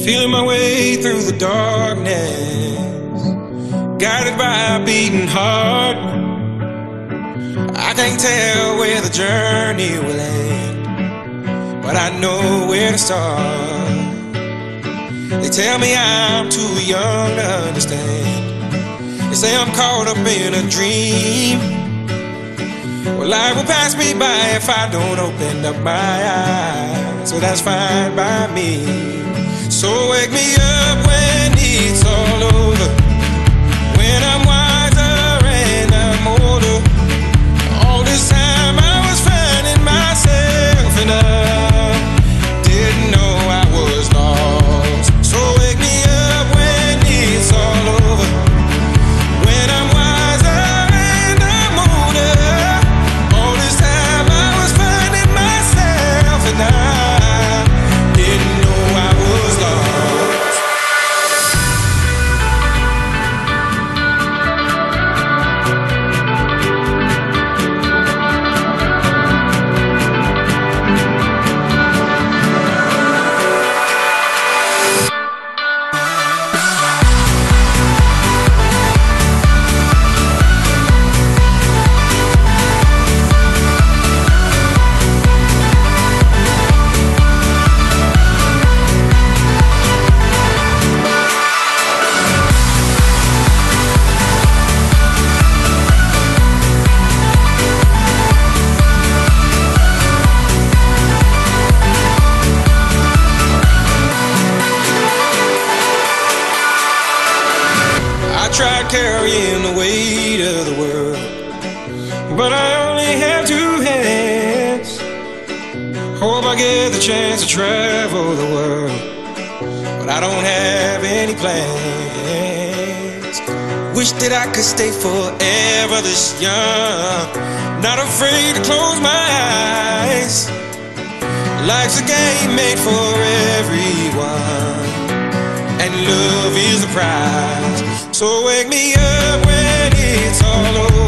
Feeling my way through the darkness, guided by a beating heart. I can't tell where the journey will end, but I know where to start. They tell me I'm too young to understand. They say I'm caught up in a dream. Well, life will pass me by if I don't open up my eyes. So that's fine by me. So wake me up when it's all over, when I'm wiser and I'm older. All this time I was finding myself and I didn't know I was lost. So wake me up when it's all over, when I'm wiser and I'm older. All this time I was finding myself and I didn't know I was lost. I tried carrying the weight of the world, but I only have two hands. Hope I get the chance to travel the world, but I don't have any plans. Wish that I could stay forever this young, not afraid to close my eyes. Life's a game made for everyone, and love is the prize. So wake me up when it's all over,